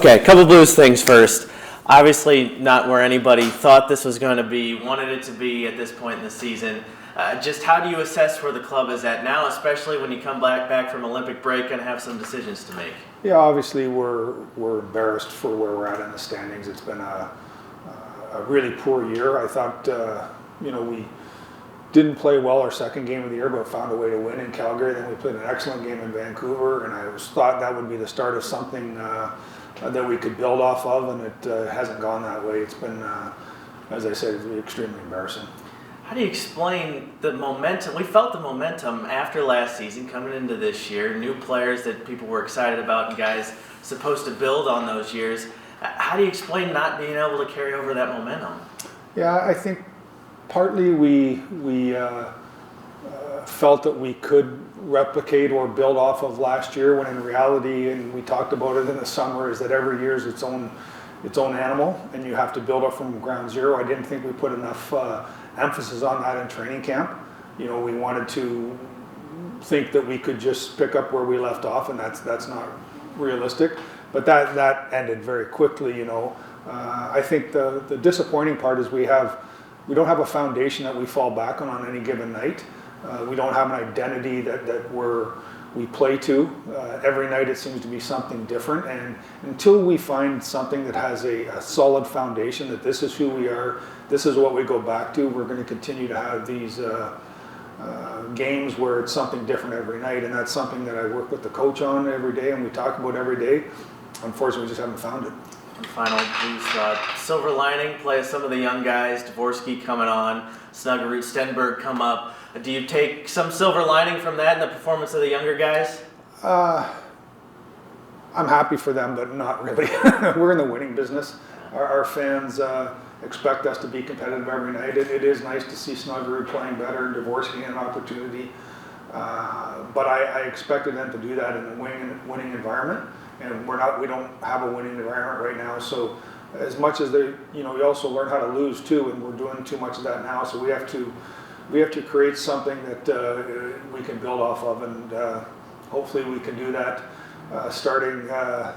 Okay, a couple Blues things first. Obviously not where anybody thought this was going to be, wanted it to be at this point in the season. Just how do you assess where the club is at now, especially when you come back from Olympic break and have some decisions to make? Yeah, obviously we're embarrassed for where we're at in the standings. It's been a really poor year. I thought we didn't play well our second game of the year, but found a way to win in Calgary. Then we played an excellent game in Vancouver, and I thought that would be the start of something that we could build off of, and it hasn't gone that way. It's been, as I said, extremely embarrassing. How do you explain the momentum? We felt the momentum after last season coming into this year, new players that people were excited about and guys supposed to build on those years. How do you explain not being able to carry over that momentum? Yeah, I think partly we felt that we could replicate or build off of last year, when in reality, and we talked about it in the summer, is that every year is its own animal, and you have to build up from ground zero. I didn't think we put enough emphasis on that in training camp. We wanted to think that we could just pick up where we left off, and that's not realistic. But that ended very quickly. I think the disappointing part is we don't have a foundation that we fall back on any given night. We don't have an identity that we play to. Every night it seems to be something different, and until we find something that has a solid foundation, that this is who we are, this is what we go back to, we're going to continue to have these games where it's something different every night, and that's something that I work with the coach on every day and we talk about every day. Unfortunately, we just haven't found it. And final Blues silver lining, play some of the young guys, Dvorsky coming on, Snuggerud, Stenberg come up. Do you take some silver lining from that in the performance of the younger guys? I'm happy for them, but not really. We're in the winning business. Our fans expect us to be competitive every night. It is nice to see Snuggerud playing better and Dvorsky an opportunity. But I expected them to do that in a winning environment, and we don't have a winning environment right now. So as much as we also learn how to lose too, and we're doing too much of that now. So we have to create something that we can build off of, and hopefully we can do that starting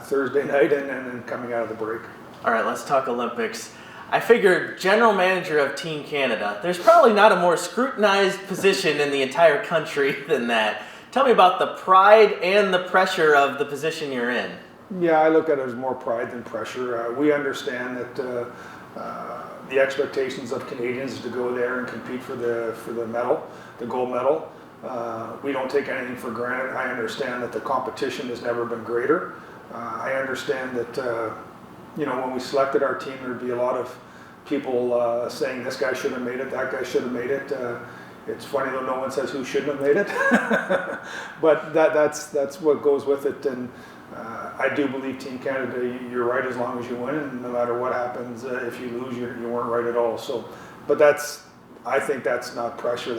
Thursday night and then coming out of the break. All right, let's talk Olympics. I figure general manager of Team Canada, there's probably not a more scrutinized position in the entire country than that. Tell me about the pride and the pressure of the position you're in. Yeah, I look at it as more pride than pressure. We understand that the expectations of Canadians is to go there and compete for the medal, the gold medal. We don't take anything for granted. I understand that the competition has never been greater. I understand that when we selected our team, there'd be a lot of people saying this guy should have made it, that guy should have made it. It's funny though, no one says who shouldn't have made it, but that's what goes with it. And I do believe Team Canada, you're right as long as you win, and no matter what happens, if you lose, you weren't right at all. So, but I think that's not pressure.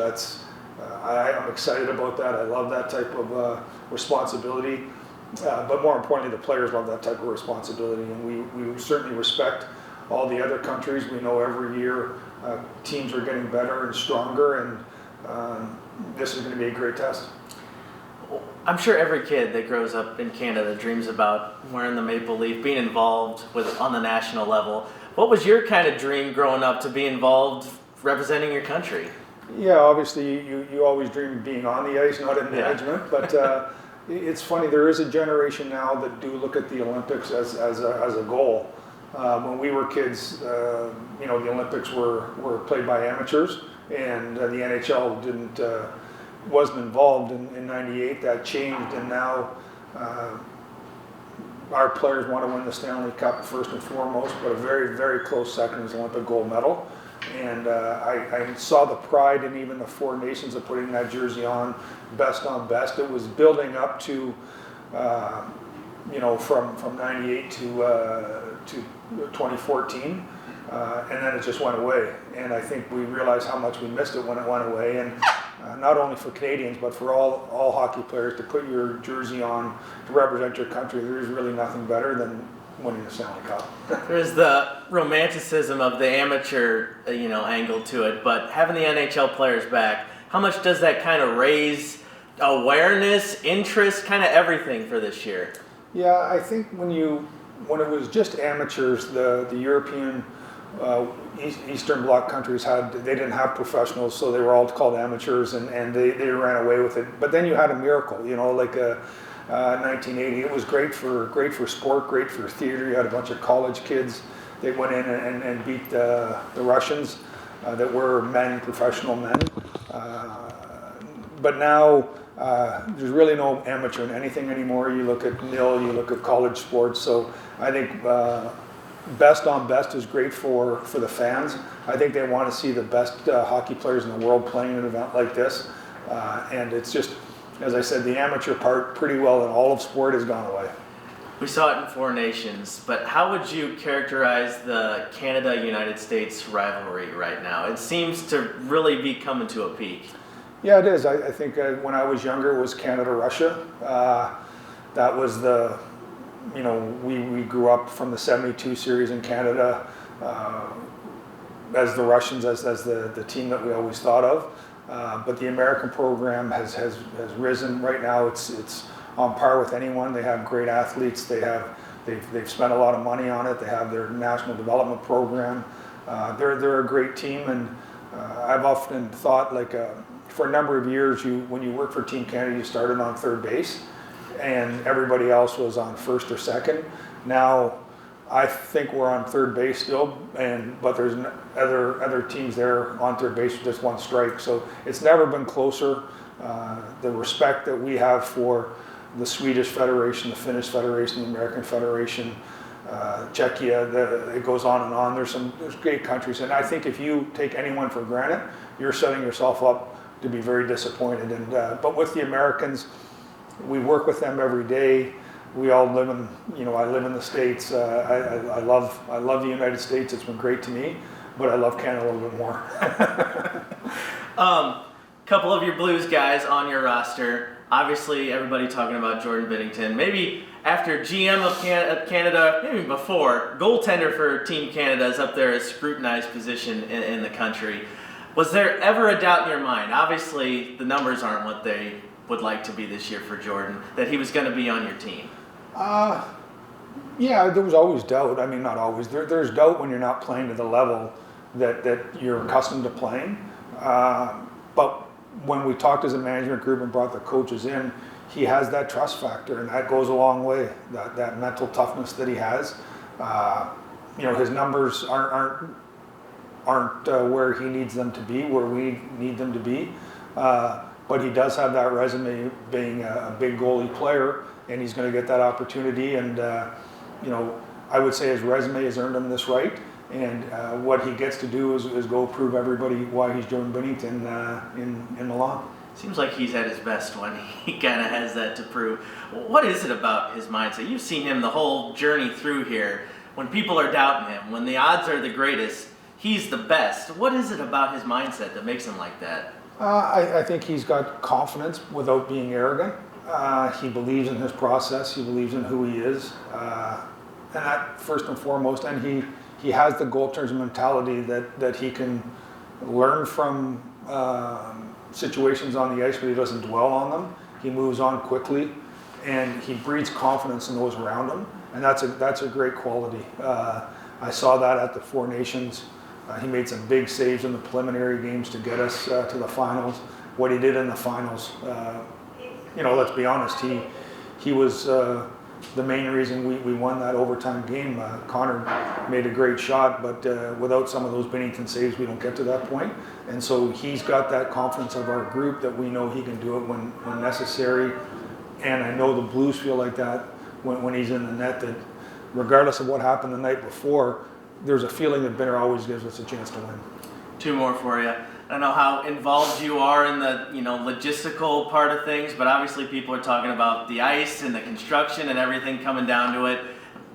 I'm excited about that. I love that type of responsibility. But more importantly, the players love that type of responsibility, and we certainly respect all the other countries. We know every year teams are getting better and stronger, and this is going to be a great test. I'm sure every kid that grows up in Canada dreams about wearing the maple leaf, being involved on the national level. What was your kind of dream growing up to be involved representing your country? Yeah, obviously you always dream of being on the ice, not in management, but it's funny, there is a generation now that do look at the Olympics as a goal. When we were kids, the Olympics were played by amateurs, and the NHL wasn't involved in '98. That changed, and now our players want to win the Stanley Cup first and foremost, but a very, very close second is Olympic gold medal. And I saw the pride in even the four nations of putting that jersey on best. It was building up to, from '98 to 2014, and then it just went away. And I think we realized how much we missed it when it went away. And not only for Canadians, but for all hockey players to put your jersey on to represent your country, there's really nothing better than winning the Stanley Cup. There's the romanticism of the amateur, angle to it, but having the NHL players back, how much does that kind of raise awareness, interest, kind of everything for this year? Yeah, I think when you when it was just amateurs, the European Eastern Bloc countries they didn't have professionals, so they were all called amateurs, and they ran away with it. But then you had a miracle, like 1980. It was great for sport, great for theater. You had a bunch of college kids. They went in and beat the Russians that were professional men. But now there's really no amateur in anything anymore. You look at nil, you look at college sports. So I think best on best is great for the fans. I think they want to see the best hockey players in the world playing in an event like this. And it's just, as I said, the amateur part pretty well in all of sport has gone away. We saw it in Four Nations, but how would you characterize the Canada-United States rivalry right now? It seems to really be coming to a peak. Yeah, it is. I think when I was younger, it was Canada-Russia. That was we grew up from the 72 series in Canada as the Russians, as the team that we always thought of. But the American program has risen. Right now, it's on par with anyone. They have great athletes. They've spent a lot of money on it. They have their national development program. They're a great team, and I've often thought, for a number of years, when you work for Team Canada, you started on third base, and everybody else was on first or second. Now, I think we're on third base still, but there's other teams there on third base with just one strike. So it's never been closer. The respect that we have for the Swedish Federation, the Finnish Federation, the American Federation, Czechia, it goes on and on. There's great countries, and I think if you take anyone for granted, you're setting yourself up to be very disappointed. But with the Americans, we work with them every day. We all live in, I live in the States. I love the United States. It's been great to me, but I love Canada a little bit more. Couple of your Blues guys on your roster. Obviously, everybody talking about Jordan Binnington. Maybe after GM of Canada, maybe before, goaltender for Team Canada is up there as scrutinized position in the country. Was there ever a doubt in your mind? Obviously, the numbers aren't what they would like to be this year for Jordan, that he was going to be on your team. Yeah, there was always doubt. I mean, not always. There's doubt when you're not playing to the level that you're accustomed to playing. But when we talked as a management group and brought the coaches in, he has that trust factor, and that goes a long way. That mental toughness that he has. His numbers aren't where he needs them to be, where we need them to be. But he does have that resume being a big goalie player, and he's going to get that opportunity. And I would say his resume has earned him this right. And what he gets to do is go prove everybody why he's Jordan Binnington in Milan. Seems like he's at his best when he kind of has that to prove. What is it about his mindset? You've seen him the whole journey through here. When people are doubting him, when the odds are the greatest, he's the best. What is it about his mindset that makes him like that? I think he's got confidence without being arrogant. He believes in his process. He believes in who he is. And that first and foremost, and he has the goaltender's mentality that he can learn from situations on the ice, but he doesn't dwell on them. He moves on quickly, and he breeds confidence in those around him, and that's a great quality. I saw that at the Four Nations. He made some big saves in the preliminary games to get us to the finals. What he did in the finals, let's be honest, he was the main reason we won that overtime game. Connor made a great shot, but without some of those Binnington saves, we don't get to that point. And so he's got that confidence of our group that we know he can do it when necessary. And I know the Blues feel like that when he's in the net, that regardless of what happened the night before, there's a feeling that Binner always gives us a chance to win. Two more for you. I don't know how involved you are in the logistical part of things, but obviously people are talking about the ice and the construction and everything coming down to it.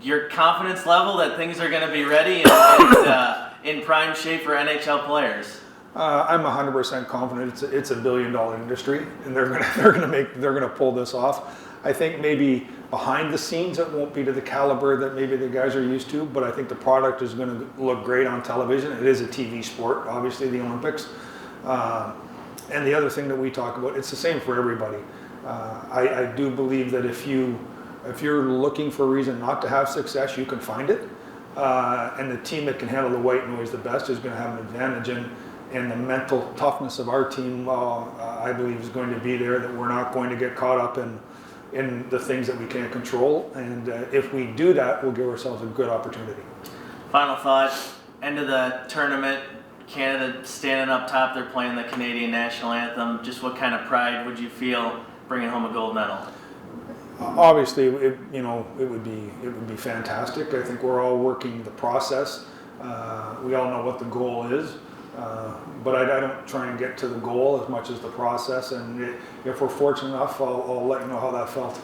Your confidence level that things are going to be ready and in prime shape for NHL players? I'm 100% confident it's $1 billion industry, and they're gonna pull this off. I think maybe behind the scenes it won't be to the caliber that maybe the guys are used to, but I think the product is going to look great on television. It is a TV sport, obviously, the Olympics. And the other thing that we talk about, it's the same for everybody. I do believe that if you If you're looking for a reason not to have success, you can find it. And the team that can handle the white noise the best is going to have an advantage. And the mental toughness of our team, I believe, is going to be there, that we're not going to get caught up in the things that we can't control. And if we do that, we'll give ourselves a good opportunity. Final thought, end of the tournament, Canada standing up top, they're playing the Canadian national anthem. Just what kind of pride would you feel bringing home a gold medal? Obviously, it would be fantastic. I think we're all working the process. We all know what the goal is, but I don't try and get to the goal as much as the process. And if we're fortunate enough, I'll let you know how that felt.